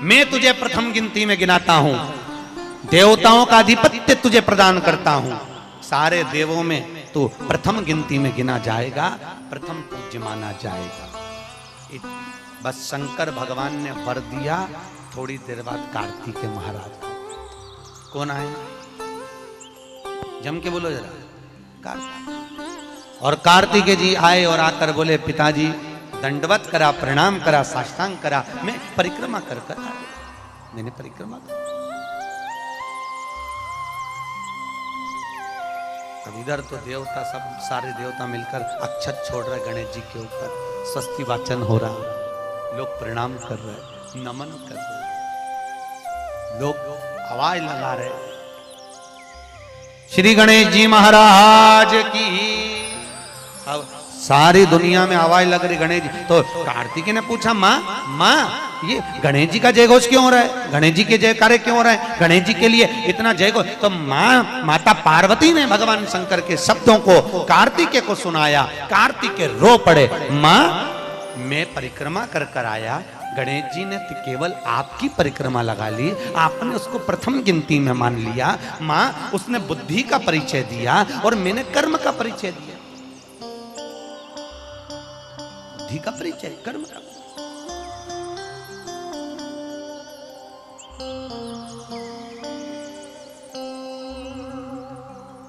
मैं तुझे प्रथम गिनती में गिनाता हूं, देवताओं का आधिपत्य तुझे प्रदान करता हूं, सारे देवों में तू प्रथम गिनती में गिना जाएगा, प्रथम पूज्य माना जाएगा। बस शंकर भगवान ने वर दिया। थोड़ी देर बाद कार्तिकेय महाराज कौन आए, जम के बोलो जरा, कार्तिक। और कार्तिकेय जी आए और आकर बोले, पिताजी दंडवत करा, प्रणाम करा, साष्टांग करा, मैं परिक्रमा कर कर आ गया, मैंने परिक्रमा कर। अब इधर तो देवता सब सारे देवता मिलकर अक्षत छोड़ रहे गणेश जी के ऊपर, स्वस्ति वाचन हो रहा, लोग प्रणाम कर रहे, नमन कर रहे, लोग आवाज लगा रहे, श्री गणेश जी महाराज की। अब सारी दुनिया में आवाज लग रही गणेश जी। तो कार्तिकेय ने पूछा, माँ ये गणेश जी का जय घोष क्यों हो रहा है, गणेश जी के जयकारे क्यों हो रहे हैं, गणेश जी के लिए इतना जय घोष। तो माता पार्वती ने भगवान शंकर के शब्दों को कार्तिकेय को सुनाया। कार्तिकेय रो पड़े, माँ मैं परिक्रमा कर कर आया, गणेश जी ने तो केवल आपकी परिक्रमा लगा ली, आपने उसको प्रथम गिनती में मान लिया। माँ उसने बुद्धि का परिचय दिया और मैंने कर्म का परिचय दिया। बुद्धि का परिचय, कर्म का।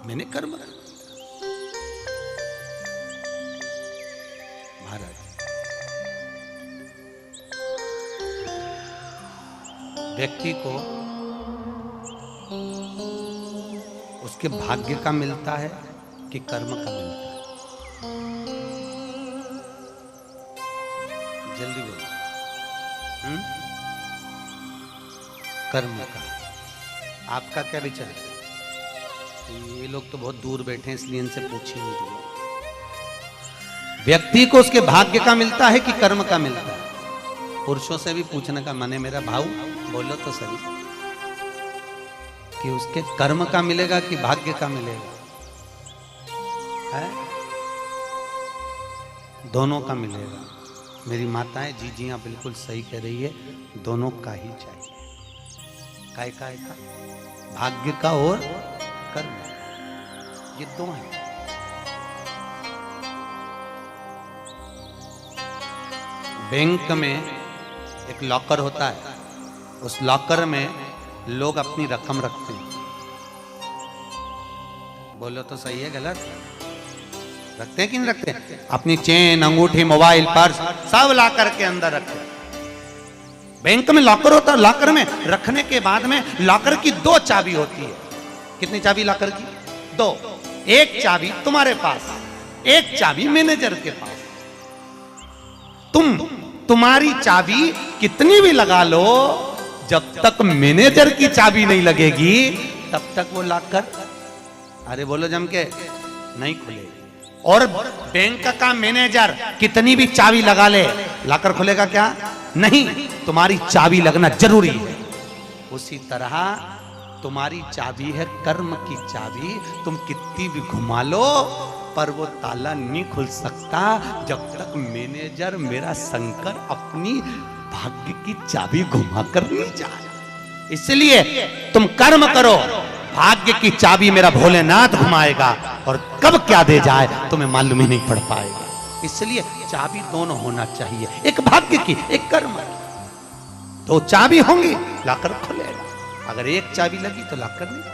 मैंने कर्म का। महाराज व्यक्ति को उसके भाग्य का मिलता है कि कर्म का मिलता है? जल्दी बोलो। कर्म का। आपका क्या विचार है? ये लोग तो बहुत दूर बैठे हैं इसलिए इनसे पूछी नहीं रही। व्यक्ति को उसके भाग्य का मिलता है कि कर्म का मिलता है? पुरुषों से भी पूछने का मन है मेरा भाऊ, बोलो तो सही कि उसके कर्म का मिलेगा कि भाग्य का मिलेगा? है? दोनों का मिलेगा। मेरी माताएं जी हाँ बिल्कुल सही कह रही है, दोनों का ही चाहिए। काय का भाग्य का और कर्म, ये दो हैं। बैंक में एक लॉकर होता है, उस लॉकर में लोग अपनी रकम रखते हैं। बोलो तो सही है गलत? रखते हैं कि नहीं रखते? अपनी चेन, अंगूठी, मोबाइल, पर्स सब लॉकर के अंदर रखते हैं। बैंक में लॉकर होता है, लॉकर में रखने के बाद में लॉकर की दो चाबी होती है। कितनी चाबी लॉकर की? दो। एक चाबी तुम्हारे पास, एक चाबी मैनेजर के पास। तुम्हारी चाबी कितनी भी लगा लो, जब तक मैनेजर की चाबी नहीं लगेगी तब तक वो लॉकर, अरे बोलो जम के, नहीं खुलेगी। और बैंक का मैनेजर कितनी भी चाबी लगा ले, लॉकर खुलेगा क्या? नहीं, तुम्हारी चाबी लगना जरूरी है। उसी तरह तुम्हारी चाबी है कर्म की चाबी, तुम कितनी भी घुमा लो पर वो ताला नहीं खुल सकता जब तक मैनेजर मेरा शंकर अपनी भाग्य की चाबी घुमा कर नहीं जाए। इसलिए तुम कर्म करो, भाग्य की चाबी मेरा भोलेनाथ घुमाएगा, और कब क्या दे जाए तुम्हें मालूम ही नहीं पड़ पाएगा। इसलिए चाबी दोनों होना चाहिए, एक भाग्य की, एक कर्म की। दो चाबी होंगी लॉकर खुलेगा, अगर एक चाबी लगी तो लॉकर नहीं खुलेगा।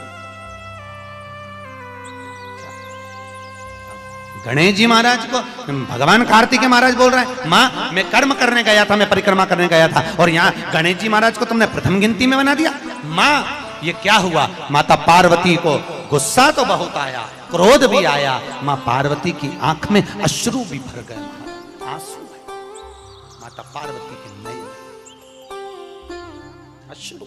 गणेश जी महाराज को भगवान कार्तिकेय महाराज बोल रहे हैं, माँ मैं कर्म करने गया था, मैं परिक्रमा करने गया था, और यहाँ गणेश जी महाराज को तुमने प्रथम गिनती में बना दिया। माँ ये क्या हुआ? माता पार्वती को गुस्सा तो बहुत आया, क्रोध भी आया। माँ पार्वती की आंख में अश्रु भी भर गए, आंसू। माता पार्वती के नए अश्रु।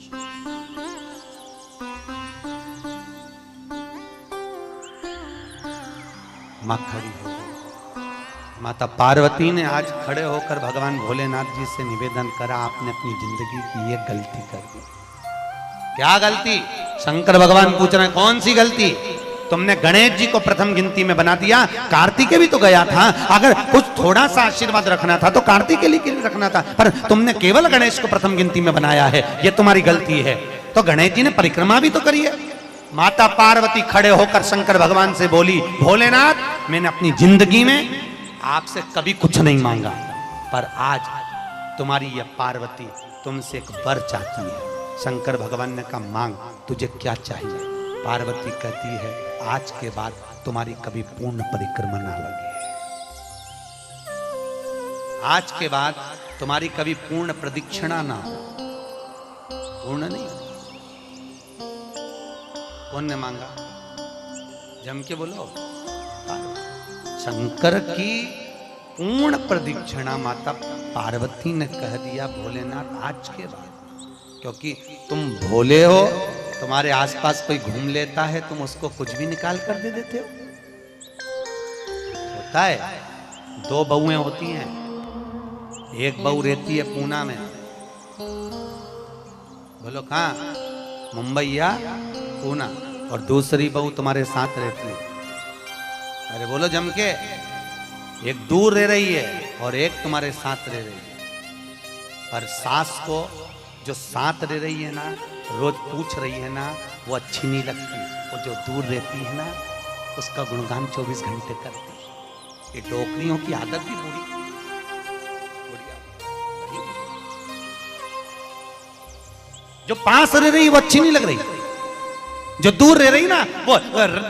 माँ खड़ी हो गई। माता पार्वती ने आज खड़े होकर भगवान भोलेनाथ जी से निवेदन करा, आपने अपनी जिंदगी की ये गलती कर दी। क्या गलती? शंकर भगवान पूछ रहे हैं कौन सी गलती? तुमने गणेश जी को प्रथम गिनती में बना दिया, कार्तिकेय भी तो गया था। अगर कुछ थोड़ा सा आशीर्वाद रखना था तो कार्तिकेय के लिए रखना था, पर तुमने केवल गणेश को प्रथम गिनती में बनाया है, ये तुम्हारी गलती है। तो गणेश जी ने परिक्रमा भी तो करी है। माता पार्वती खड़े होकर शंकर भगवान से बोली, भोलेनाथ मैंने अपनी जिंदगी में आपसे कभी कुछ नहीं मांगा, पर आज तुम्हारी यह पार्वती तुमसे एक वर चाहती है। शंकर भगवान ने कहा, मांग, तुझे क्या चाहिए? पार्वती कहती है, आज के बाद तुम्हारी कभी पूर्ण परिक्रमा ना लगे, आज के बाद तुम्हारी कभी पूर्ण प्रदक्षिणा ना हो। पूर्ण नहीं, कौन ने मांगा? जम के बोलो। शंकर की पूर्ण प्रदक्षिणा माता पार्वती ने कह दिया, भोलेनाथ आज के बाद, क्योंकि तुम भोले हो, तुम्हारे आसपास कोई घूम लेता है, तुम उसको कुछ भी निकाल कर दे देते हो। होता है, दो बहुएं होती हैं, एक बहू रहती है पूना में, बोलो कहाँ? मुंबई या पूना, और दूसरी बहू तुम्हारे साथ रहती है। अरे बोलो जम के, एक दूर रह रही है और एक तुम्हारे साथ रह रही है। पर सास को जो साथ रह रही है ना, रोज पूछ रही है ना, वो अच्छी नहीं लगती। वो जो दूर रहती है ना, उसका गुणगान 24 घंटे करती है। ये डोकरियों की आदत भी बुरी। जो पास रह रही वो अच्छी नहीं लग रही, जो दूर रह रही ना वो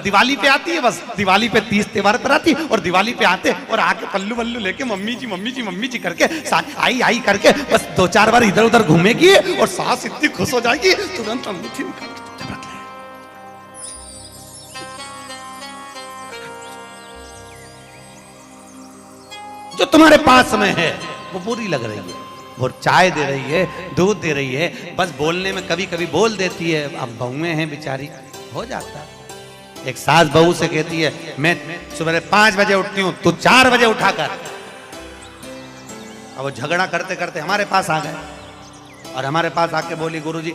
दिवाली पे आती है, बस दिवाली पे 30 त्योहार पर आती है, और दिवाली पे आते और आके पल्लू वल्लू लेके मम्मी जी मम्मी जी मम्मी जी करके आई आई करके बस 2-4 बार इधर उधर घूमेगी और सास इतनी खुश हो जाएगी, तुरंत अंगूठी निकाल के रख ले। जो तुम्हारे पास में है वो बुरी लग रही है, वो चाय दे रही है, दूध दे रही है, बस बोलने में कभी कभी बोल देती है। अब बहुएं हैं बेचारी, हो जाता है। एक सास बहू से कहती है, मैं सुबह 5 बजे उठती हूँ, तू 4 बजे उठाकर। अब वो झगड़ा करते करते हमारे पास आ गए और हमारे पास आके बोली, गुरुजी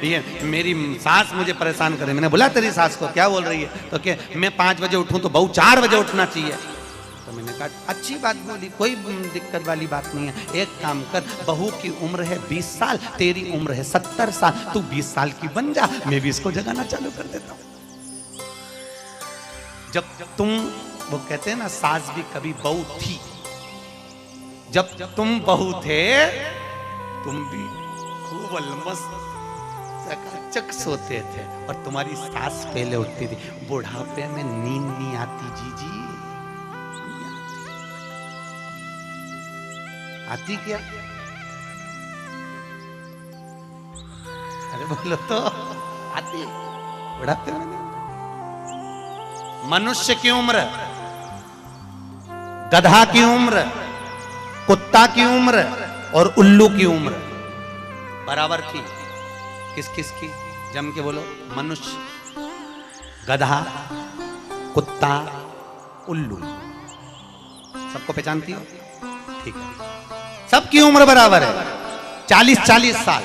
ये मेरी सास मुझे परेशान करे। मैंने बोला तेरी सास को क्या बोल रही है? तो क्या मैं 5 बजे उठूं तो बहू 4 बजे उठना चाहिए। तो मैंने कहा अच्छी बात बोली, कोई दिक्कत वाली बात नहीं है। एक काम कर, बहू की उम्र है 20 साल, तेरी उम्र है 70 साल, तू 20 साल की बन जा, मैं भी इसको जगाना चालू कर देता हूं। जब तुम, वो कहते हैं ना, सास भी कभी बहू थी। जब तुम बहू थे, तुम भी खूब अलमस्त चकाचक सोते थे और तुम्हारी सास पहले उठती थी। बुढ़ापे में नींद नहीं आती जीजी, आती क्या? अरे बोलो तो, आती बुढ़ापे में। मनुष्य की उम्र, गधा की उम्र, कुत्ता की उम्र और उल्लू की उम्र बराबर थी। किस किस की? जम के बोलो। मनुष्य, गधा, कुत्ता, उल्लू, सबको पहचानती हो? ठीक है, सबकी उम्र बराबर है, 40-40 साल।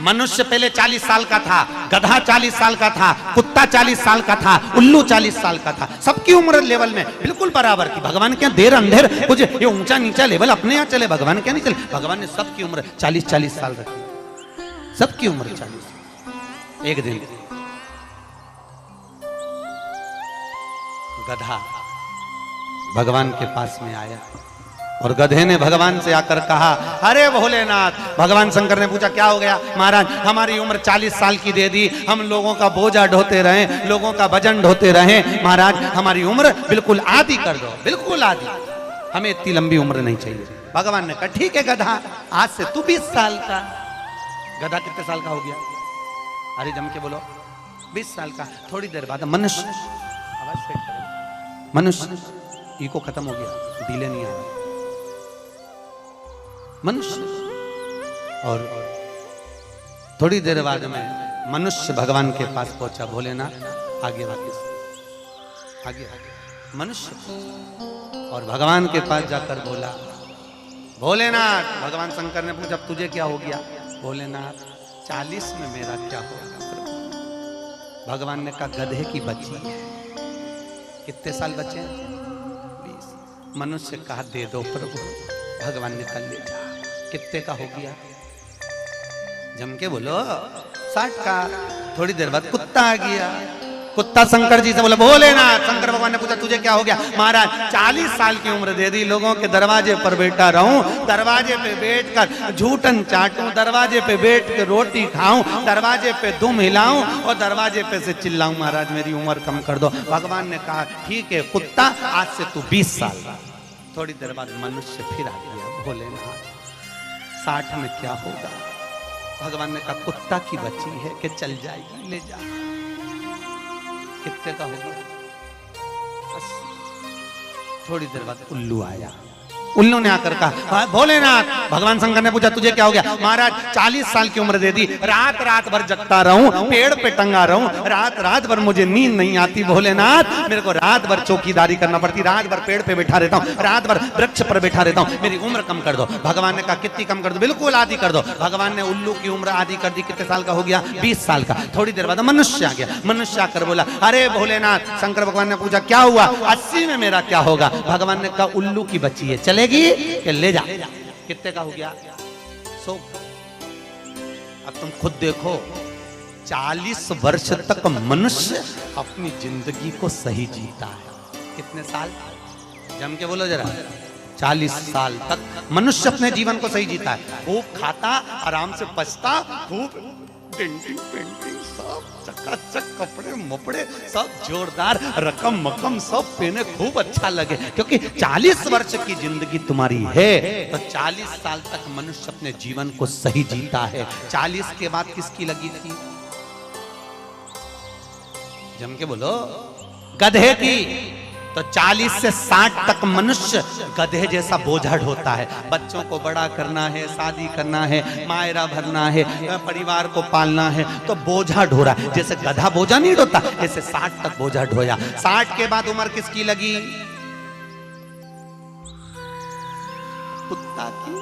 मनुष्य पहले 40 साल का था, गधा 40 साल का था, कुत्ता 40 साल का था, उल्लू 40 साल का था। सबकी उम्र लेवल में बिल्कुल बराबर थी। भगवान क्या देर अंधेर कुछ ये ऊंचा नीचा लेवल अपने यहाँ चले, भगवान क्या नहीं चले। भगवान ने सबकी उम्र 40-40 साल रखी, सबकी उम्र 40। एक दिन गधा भगवान के पास में आया और गधे ने भगवान से आकर कहा, अरे भोलेनाथ। भगवान शंकर ने पूछा क्या हो गया? महाराज हमारी उम्र 40 साल की दे दी, हम लोगों का बोझा ढोते रहे, लोगों का वजन ढोते रहे, महाराज हमारी उम्र बिल्कुल आधी कर दो, बिल्कुल आधी, हमें इतनी लंबी उम्र नहीं चाहिए। भगवान ने कहा ठीक है गधा, आज से तू 20 साल का। गधा कितने साल का हो गया? अरे जम के बोलो, 20 साल का। थोड़ी देर बाद मनुष्य, आवाज सेट करो, मनुष्य इको खत्म हो गया, डीले नहीं आ रहा, मनुष्य। और थोड़ी देर बाद में मनुष्य भगवान के पास पहुंचा। भोलेनाथ आगे वापस आगे मनुष्य, और भगवान के पास जाकर बोला, भोलेनाथ। भगवान शंकर ने पूछा तुझे क्या हो गया? भोलेनाथ 40 में मेरा क्या होगा? भगवान ने कहा गधे की बच्ची है, कितने साल बचे हैं? 20। मनुष्य कहा दे दो प्रभु, भगवान ने कल ले जा। कितने का हो गया? जम के बोलो 60 का। थोड़ी देर बाद कुत्ता आ गया। कुत्ता शंकर जी से बोला भोलेनाथ। शंकर भगवान ने पूछा तुझे क्या हो गया? महाराज 40 साल की उम्र दे दी, लोगों के दरवाजे पर बैठा रहूं, दरवाजे पे बैठकर झूठन चाटूं, दरवाजे पे बैठ के रोटी खाऊं, दरवाजे पे दुम हिलाऊं और दरवाजे पे से चिल्लाऊं, महाराज मेरी उम्र कम कर दो। भगवान ने कहा ठीक है कुत्ता, आज से तू 20 साल। थोड़ी देर बाद मनुष्य फिर आ गया। भोलेनाथ 60 में क्या होगा? भगवान ने कहा कुत्ता की बच्ची है कि चल जाएगी, ले जा। कितने का होगा? थोड़ी देर बाद उल्लू आया। उल्लू ने आकर कहा भोलेनाथ। भगवान शंकर ने पूछा तुझे क्या हो गया? महाराज 40 साल की उम्र दे दी, रात रात भर जगता रहूं, पेड़ पे टंगा रहूं, रात रात भर मुझे नींद नहीं आती भोलेनाथ, मेरे को रात भर चौकीदारी करना पड़ती, रात भर पेड़ पे बैठा रहता हूं, रात भर वृक्ष पर बैठा रहता हूं, मेरी उम्र कम कर दो। भगवान ने कहा कितनी कम कर दो? बिल्कुल आधी कर दो। भगवान ने उल्लू की उम्र आधी कर दी। कितने साल का हो गया? 20 साल का। थोड़ी देर बाद मनुष्य आ गया। मनुष्य आकर बोला अरे भोलेनाथ। शंकर भगवान ने पूछा क्या हुआ? 80 में मेरा क्या होगा? भगवान ने कहा उल्लू की बच्ची है, चलेगी कि ले जा। कितने का हो गया? 100। अब तुम खुद देखो 40 वर्ष तक मनुष्य अपनी जिंदगी को सही जीता है। कितने साल? जम के बोलो जरा। 40 साल तक मनुष्य अपने जीवन को सही जीता है। खूब खाता, आराम से पचता, खूब डेंटिंग पेंटिंग सब चकाचक, कपड़े मपड़े सब जोरदार, रकम मकम सब पहने, खूब अच्छा लगे। क्योंकि 40 वर्ष की जिंदगी तुम्हारी है तो 40 साल तक मनुष्य अपने जीवन को सही जीता है। 40 के बाद किसकी लगी थी? जम के बोलो। गधे की। तो 40 से 60 तक मनुष्य गधे जैसा बोझड़ होता है। बच्चों को बड़ा करना है, शादी करना है, मायरा भरना है, परिवार को पालना है, तो बोझा ढोरा। जैसे गधा बोझा नहीं ढोता, ऐसे 60 तक बोझा ढोया। 60 के बाद उम्र किसकी लगी? कुत्ता की।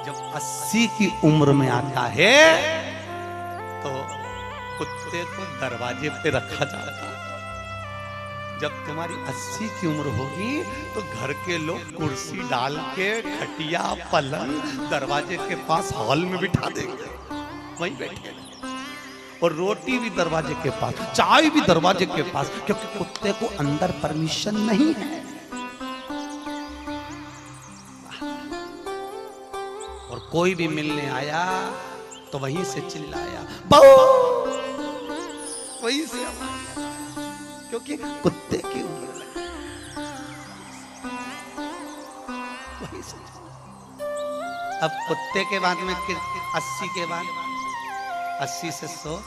जब 80 की उम्र में आता है तो कुत्ते को दरवाजे पे रखा जाता है। जब तुम्हारी 80 की उम्र होगी तो घर के लोग कुर्सी डाल के खटिया पलंग दरवाजे के पास हॉल में बिठा देंगे, वहीं बैठे, और रोटी भी दरवाजे के पास, चाय भी दरवाजे के पास, क्योंकि कुत्ते को अंदर परमिशन नहीं है। और कोई भी मिलने आया तो वहीं से चिल्लाया बहु, वहीं से, क्योंकि कुत्ते की उम्र लगी वहीं से। अब कुत्ते के बाद में 80 के बाद 80 से 100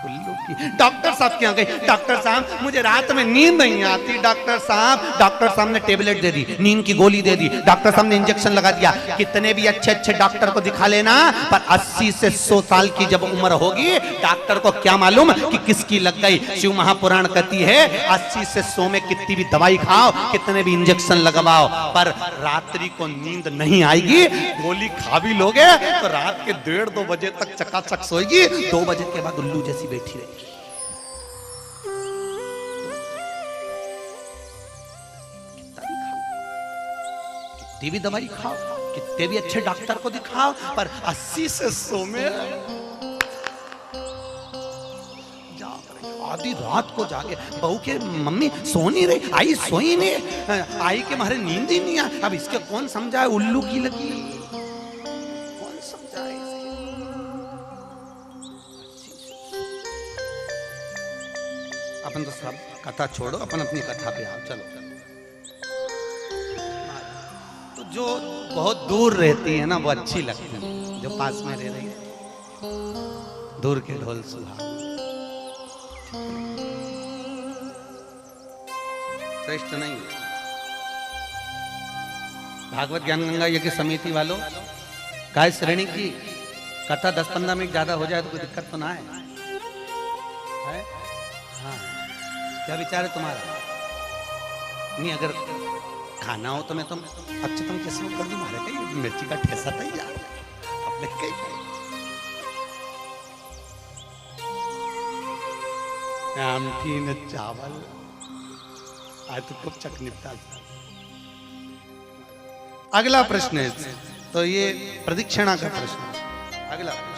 उल्लू की। डॉक्टर साहब क्या गए? डॉक्टर साहब मुझे रात में नींद नहीं आती। डॉक्टर साहब ने टेबलेट दे दी, नींद की गोली दे दी, डॉक्टर साहब ने इंजेक्शन लगा दिया। कितने भी अच्छे अच्छे डॉक्टर को दिखा लेना, पर 80 से 100 साल की जब उम्र होगी डॉक्टर को क्या मालूम कि किसकी लग गई। शिव महापुराण कहती है 80 से 100 में कितनी भी दवाई खाओ, कितने भी इंजेक्शन लगवाओ, पर रात्रि को नींद नहीं आएगी। गोली खा भी लोगे तो रात के 1:30-2 बजे तक चकाचक सोएगी, 2 बजे के बाद उल्लू जैसी बैठी रहेगी। कितनी भी दवाई खाओ, कितने भी अच्छे डॉक्टर को दिखाओ, पर 80 से 100 में आधी रात को जाके बहू के मम्मी सो नहीं रही, आई सोई नहीं, आई के मारे नींद ही नहीं आ। अब इसके कौन समझाए? उल्लू की लगी, कौन समझाए? अपन तो सब कथा छोड़ो, अपन अपनी कथा पे आओ। चलो तो जो बहुत दूर रहती है ना वो अच्छी लगती है, जो पास में रह रही है दूर के ढोल सुहा श्रेष्ठ नहीं। भागवत ज्ञान गंगा यज्ञ समिति वालों, गाय श्रेणी की कथा 10-15 मिनट ज्यादा हो जाए तो कोई दिक्कत तो ना है? हाँ, क्या विचार है तुम्हारा? नहीं, अगर खाना हो तो मैं तुम अच्छे तुम कैसे कर दूं? मारे कहीं मिर्ची का ठेसा तैयार अपने कहीं आमठी न चावल आज तो कब चक निपटा। अगला प्रश्न है, तो ये प्रदक्षिणा का प्रश्न है। अगला प्रश्न,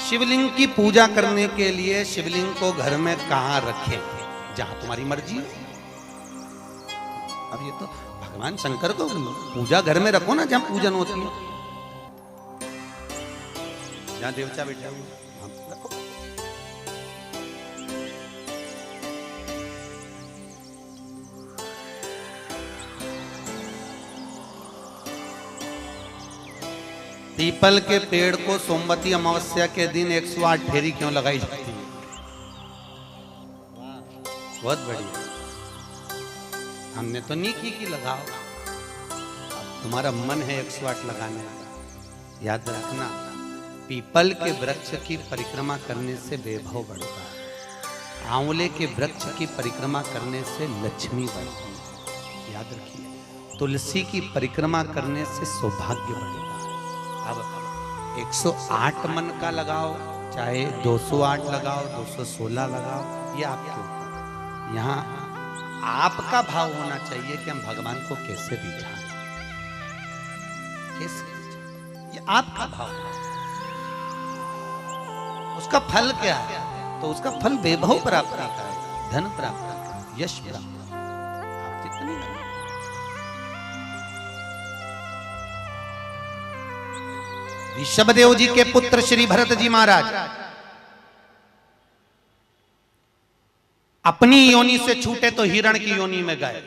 शिवलिंग की पूजा करने के लिए शिवलिंग को घर में कहां रखें? जहां तुम्हारी मर्जी है। अब ये तो भगवान शंकर को पूजा घर में रखो ना, जहां पूजन होती है, जहां देवता बैठा हुआ रखो। पीपल के पेड़ को सोमवती अमावस्या के दिन 108 फेरी क्यों लगाई जाती है? बहुत बढ़िया। हमने तो नहीं की लगाओ, अब तुम्हारा मन है 108 लगाने का। याद रखना, पीपल के वृक्ष की परिक्रमा करने से वैभव बढ़ता है, आंवले के वृक्ष की परिक्रमा करने से लक्ष्मी बढ़ती है। याद रखिए, तुलसी की परिक्रमा करने से सौभाग्य बढ़ता है। अब 108 मन का लगाओ, चाहे 208 लगाओ, 216 लगाओ, ये आपके ऊपर। यहाँ आपका भाव होना चाहिए कि हम भगवान को कैसे रिझाएं, कैसे रिझाएं, ये आपका भाव है। उसका फल क्या है? तो उसका फल वैभव प्राप्त का है, धन प्राप्त का है, यश प्राप्त का है। आप कितनी ऋषभदेव जी के पुत्र श्री भरत जी महाराज अपनी योनि से छूटे तो हिरण की योनि में गए।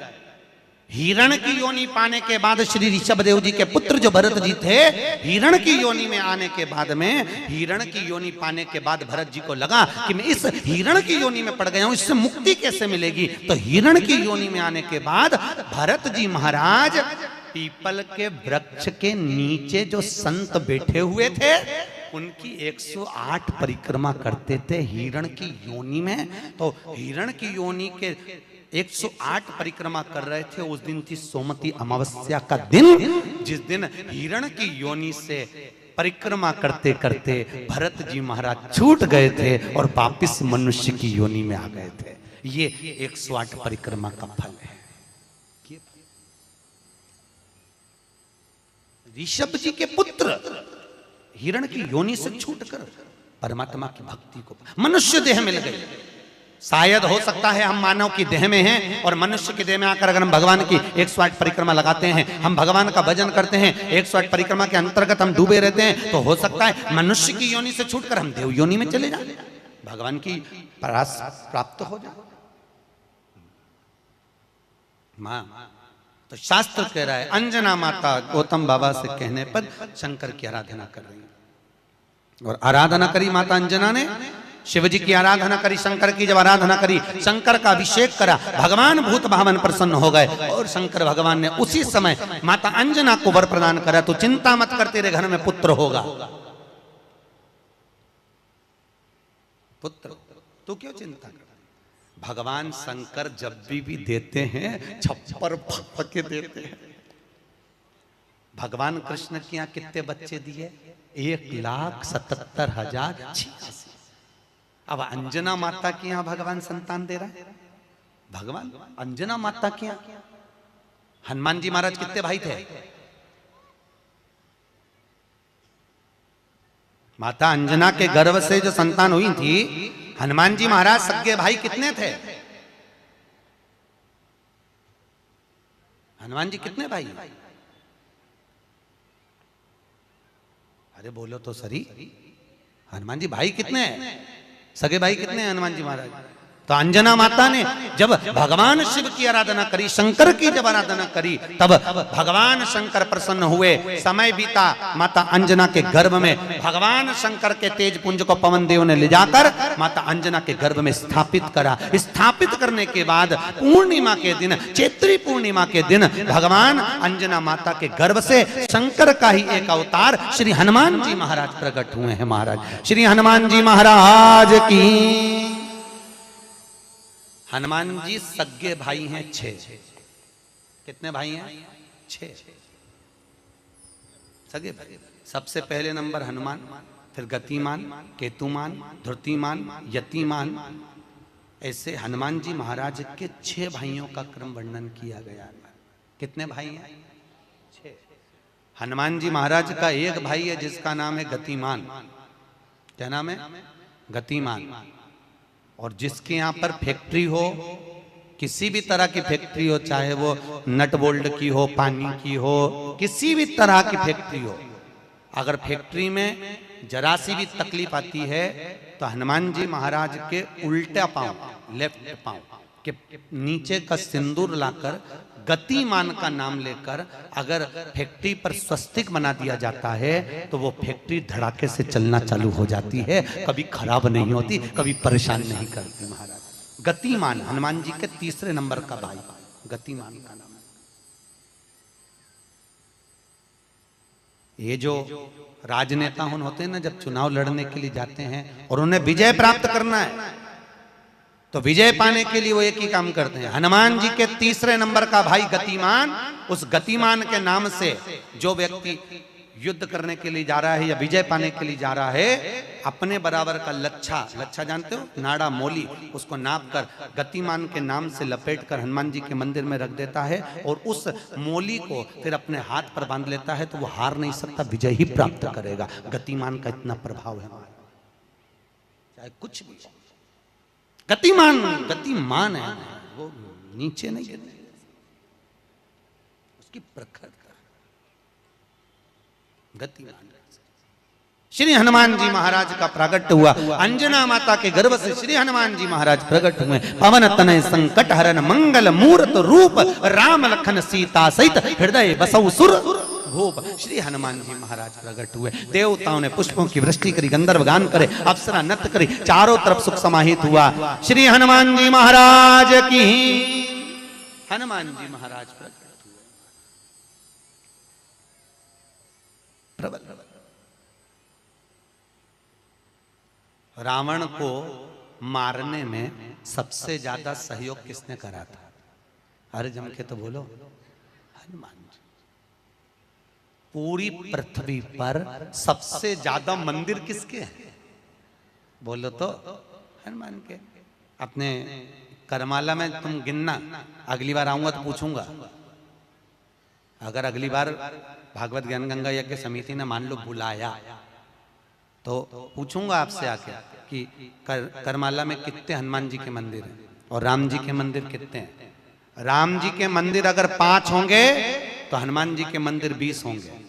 हिरण की योनि पाने के बाद श्री ऋषभदेव जी के पुत्र जो भरत जी थे, हिरण की योनि में आने के बाद में, हिरण की योनि पाने के बाद भरत जी को लगा कि मैं इस हिरण की योनि में पड़ गया हूं, इससे मुक्ति कैसे मिलेगी? तो हिरण की योनि में आने के बाद भरत जी महाराज पीपल के वृक्ष के नीचे जो संत बैठे हुए थे उनकी 108 परिक्रमा करते थे हिरण की योनि में। तो हिरण की योनि के 108 परिक्रमा कर रहे थे। उस दिन थी सोमवती अमावस्या का दिन, जिस दिन हिरण की योनि से परिक्रमा करते करते भरत जी महाराज छूट गए थे और वापिस मनुष्य की योनि में आ गए थे। ये 108 परिक्रमा का फल है। ऋषभ जी के पुत्र हिरण की योनि से छूटकर परमात्मा की भक्ति को मनुष्य देह में लगे। शायद हो सकता है हम मानव की देह में हैं और मनुष्य की देह में आकर अगर हम भगवान की 108 परिक्रमा लगाते हैं, हम भगवान का भजन करते हैं, 108 परिक्रमा के अंतर्गत हम डूबे रहते हैं, तो हो सकता है मनुष्य की योनि से छूटकर हम देव योनि में चले जाए, भगवान की परास प्राप्त हो जाए। मां तो शास्त्र कह रहा है, अंजना माता गौतम बाबा से कहने पर शंकर की आराधना कर रही है। और आराधना करी माता अंजना ने, शिव जी की आराधना करी, शंकर की जब आराधना करी, शंकर का अभिषेक करा, भगवान भूत भावन प्रसन्न हो गए और शंकर भगवान ने उसी समय माता अंजना को वर प्रदान करा, तो चिंता मत कर, तेरे घर में पुत्र होगा। पुत्र, तू क्यों चिंता कर? भगवान शंकर जब भी देते हैं छप्पर फक के देते हैं। भगवान कृष्ण के यहाँ कितने बच्चे दिए? 1,77,086। अब अंजना माता के यहाँ भगवान संतान दे रहा है। भगवान अंजना माता के यहाँ हनुमान जी महाराज कितने भाई थे? माता अंजना के गर्भ से जो संतान हुई थी, हनुमान जी महाराज सगे भाई कितने थे? हनुमान जी कितने भाई? अरे बोलो तो सही, हनुमान जी भाई कितने हैं? सगे भाई कितने हैं हनुमान जी महाराज? तो अंजना माता ने जब भगवान शिव की आराधना करी, शंकर की जब आराधना करी, तब भगवान शंकर प्रसन्न हुए। समय बीता, माता अंजना के गर्भ में भगवान शंकर के तेज पुंज को पवन देव ने ले जाकर माता अंजना के गर्भ में स्थापित करा। स्थापित करने के बाद पूर्णिमा के दिन, चैत्री पूर्णिमा के दिन, भगवान अंजना माता के गर्भ से शंकर का ही एक अवतार श्री हनुमान जी महाराज प्रकट हुए हैं। महाराज श्री हनुमान जी महाराज की। हनुमान जी सगे भाई हैं 6। कितने भाई हैं? 6 सगे भाई। सबसे पहले नंबर हनुमान, फिर गतिमान, केतुमान, धृतिमान, यतिमान, ऐसे हनुमान जी महाराज के 6 भाइयों का क्रम वर्णन किया गया है। कितने भाई हैं? 6। हनुमान जी महाराज का एक भाई है जिसका नाम है गतिमान। क्या नाम है? गतिमान। और जिसके यहाँ पर फैक्ट्री हो, किसी भी तरह की फैक्ट्री हो, चाहे वो नट बोल्ट की हो, पानी की हो, किसी भी तरह की फैक्ट्री हो, अगर फैक्ट्री में जरा सी भी तकलीफ आती है तो हनुमान जी महाराज के उल्टा पांव, लेफ्ट पांव के नीचे का सिंदूर लाकर गतिमान का नाम लेकर अगर फैक्ट्री पर स्वस्तिक बना दिया जाता है तो वो फैक्ट्री धड़ाके से चलना चालू हो जाती है, कभी खराब नहीं होती, कभी परेशान नहीं करती। महाराज गतिमान हनुमान जी के 3रे नंबर का भाई, गतिमान का नाम। ये जो राजनेता होते हैं ना, जब चुनाव लड़ने के लिए जाते हैं और उन्हें विजय प्राप्त करना है तो विजय पाने के लिए वो एक ही काम करते हैं। हनुमान जी के 3रे नंबर का भाई गतिमान, उस गतिमान के नाम से जो व्यक्ति युद्ध करने के लिए जा रहा है या विजय पाने के लिए जा रहा है, अपने बराबर का लच्छा, लच्छा जानते हो, नाड़ा मोली, उसको नाप कर गतिमान के नाम से लपेट कर हनुमान जी के मंदिर में रख देता है और उस मोली को फिर अपने हाथ पर बांध लेता है तो वो हार नहीं सकता, विजय ही प्राप्त करेगा। गतिमान का इतना प्रभाव है, चाहे कुछ भी। गतिमान गतिमान है, वो नीचे नहीं गिरने, उसकी प्रखरता। गतिमान श्री हनुमान जी महाराज का प्रागट्य हुआ। अंजना माता के गर्भ से श्री हनुमान जी महाराज प्रकट हुए। पवन तनय संकट हरन मंगल मूर्त रूप, राम लखन सीता सहित हृदय बसौ सुर भूप। श्री हनुमान जी महाराज प्रकट हुए। देवताओं ने पुष्पों की वृष्टि करी, गंधर्व गान करे, अप्सरा नृत्य करी, चारों तरफ सुख समाहित हुआ। श्री हनुमान जी महाराज की। हनुमान जी महाराज प्रकट हुए। प्रबल रावण को मारने में सबसे ज्यादा सहयोग किसने करा था? अरे जम के तो बोलो, हनुमान जी। पूरी पृथ्वी पर सबसे ज्यादा मंदिर किसके हैं? बोलो तो हनुमान के। अपने करमाला में तुम गिनना, अगली बार आऊंगा तो पूछूंगा। अगर अगली बार भागवत ज्ञान गंगा यज्ञ समिति ने मान लो बुलाया तो पूछूंगा आपसे आके कि करमाला में कितने हनुमान जी के मंदिर हैं और राम जी के मंदिर कितने हैं। राम जी के मंदिर अगर 5 होंगे तो हनुमान जी के मंदिर 20 होंगे।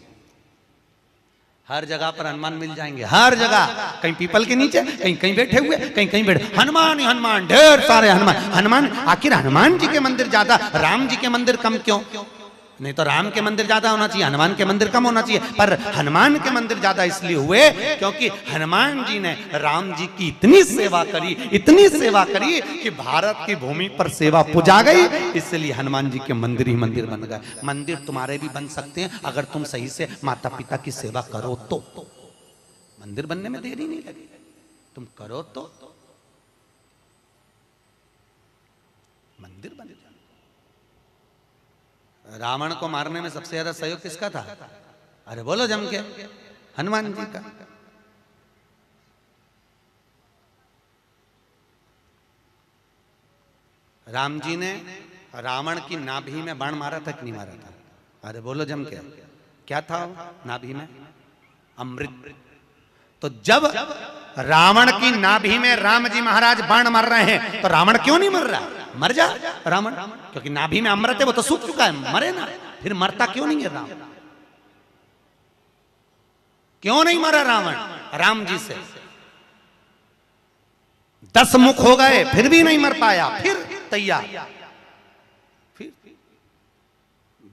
हर जगह पर हनुमान मिल जाएंगे, हर जगह। कहीं पीपल के नीचे, कहीं कहीं बैठे हुए, कहीं कहीं बैठे, हनुमान ही हनुमान, ढेर सारे हनुमान। हनुमान आखिर हनुमान जी के मंदिर ज्यादा, राम जी के मंदिर कम क्यों? नहीं तो राम के मंदिर ज्यादा होना चाहिए, हनुमान के मंदिर कम होना चाहिए। पर हनुमान के मंदिर ज्यादा इसलिए हुए क्योंकि हनुमान जी ने राम जी की इतनी सेवा करी, इतनी सेवा करी कि भारत की भूमि पर सेवा पुजा गई, इसलिए हनुमान जी के मंदिर ही मंदिर बन गए। मंदिर तुम्हारे भी बन सकते हैं अगर तुम सही से माता पिता की सेवा करो तो। मंदिर बनने में देरी नहीं लगी, तुम करो तो मंदिर बन। रावण को मारने में सबसे ज्यादा सहयोग किसका था? अरे बोलो जम के, हनुमान जी का। राम जी ने रावण की नाभि में बाण मारा था कि नहीं मारा था? अरे बोलो जम के, क्या था नाभि में? अमृत। तो जब रावण की नाभि में राम जी महाराज बाण मार रहे हैं तो रावण क्यों नहीं मर रहा? मर जा रावण, क्योंकि नाभि में अमृत है, वो तो सूख चुका है, मरे ना। फिर मरता क्यों नहीं है रावण? क्यों नहीं मरा रावण? राम जी से 10 मुख हो गए फिर भी नहीं मर पाया। फिर तैयार, फिर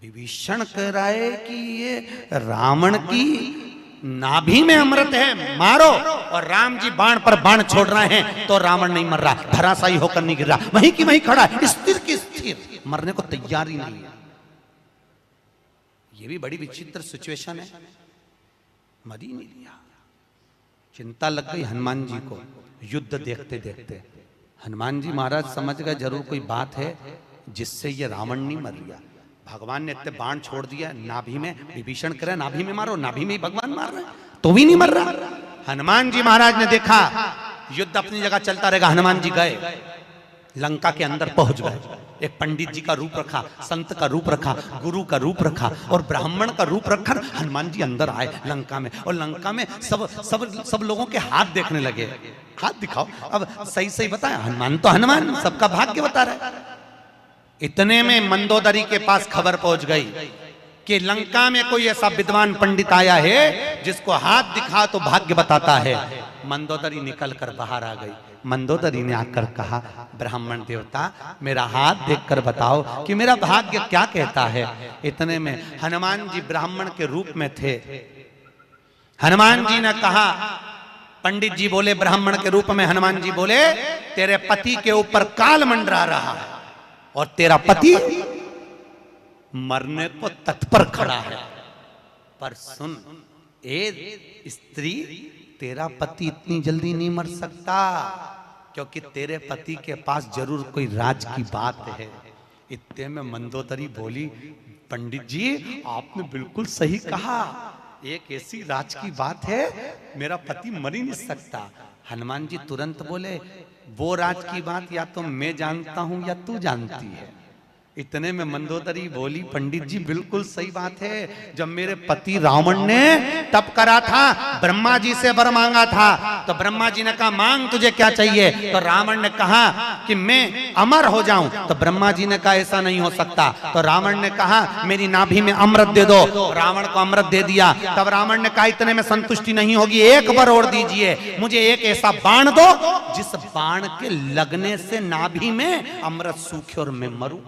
विभीषण कह रहा है कि ये रावण की नाभि में अमृत है, मारो। और राम जी बाण पर बाण छोड़ रहे हैं तो रावण नहीं मर रहा, धराशायी होकर नहीं गिर रहा, वहीं की वहीं खड़ा है, स्थिर की स्थिर, मरने को तैयार ही नहीं है। ये भी बड़ी विचित्र सिचुएशन है। मर ही नहीं लिया। चिंता लग गई हनुमान जी को युद्ध देखते देखते। हनुमान जी महाराज समझ गए जरूर कोई बात है जिससे ये रावण नहीं मर गया। भगवान ने इतने बाण छोड़ दिया नाभि में, विभीषण करे नाभि में मारो, नाभि में ही भगवान मार रहे हैं तो भी नहीं मर रहा। हनुमान जी महाराज ने देखा युद्ध अपनी जगह चलता रहेगा, हनुमान जी गए लंका के अंदर पहुंच गए। एक पंडित जी का रूप रखा, संत का रूप रखा, गुरु का रूप रखा और ब्राह्मण का रूप रखकर हनुमान जी अंदर आए लंका में। और लंका में सब सब सब लोगों के हाथ देखने लगे, हाथ दिखाओ। अब सही सही बताया, हनुमान तो हनुमान, सबका भाग्य बता रहा है। इतने में मंदोदरी के पास खबर पहुंच गई कि लंका में कोई ऐसा विद्वान पंडित आया है जिसको हाथ दिखा तो भाग्य बताता है। मंदोदरी निकल कर बाहर आ गई। मंदोदरी ने आकर कहा, ब्राह्मण देवता मेरा हाथ देखकर बताओ कि मेरा भाग्य क्या कहता है। इतने में हनुमान जी ब्राह्मण के रूप में थे। हनुमान जी ने कहा, पंडित जी बोले ब्राह्मण के रूप में, हनुमान जी बोले तेरे पति के ऊपर काल मंडरा रहा है और तेरा पति मरने को तत्पर खड़ा है। पर सुन ए स्त्री, तेरा पति इतनी जल्दी नहीं मर सकता, क्योंकि तेरे पति के पास जरूर कोई राज की बात है। इतने में मंदोदरी बोली, पंडित जी आपने बिल्कुल सही कहा, एक ऐसी राज की बात है, मेरा पति मर ही नहीं सकता। हनुमान जी तुरंत बोले, वो राज की बात या तो मैं जानता हूं या तू जानती है। इतने में मंदोदरी बोली, पंडित जी बिल्कुल सही बात है, जब मेरे पति रावण ने तप करा था, ब्रह्मा जी से वर मांगा था, तो ब्रह्मा जी ने कहा मांग तुझे क्या चाहिए, तो रावण ने कहा कि मैं अमर हो जाऊं, तो ब्रह्मा जी ने कहा ऐसा नहीं हो सकता। तो रावण ने कहा मेरी नाभि में अमृत दे दो, रावण को अमृत दे दिया। तब रावण ने कहा इतने में संतुष्टि नहीं होगी, एक बार और दीजिए, मुझे एक ऐसा बाण दो जिस बाण के लगने से नाभि में अमृत सूखे और मैं मरूं।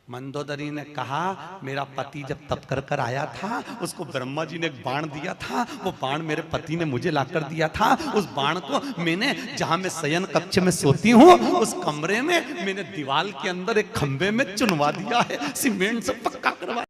मंदोदरी ने कहा मेरा पति जब तप कर कर आया था, उसको ब्रह्मा जी ने एक बाण दिया था, वो बाण मेरे पति ने मुझे लाकर दिया था। उस बाण को मैंने, जहां मैं शयन कक्ष में सोती हूँ, उस कमरे में मैंने दीवार के अंदर एक खंबे में चुनवा दिया है, सीमेंट से पक्का करवा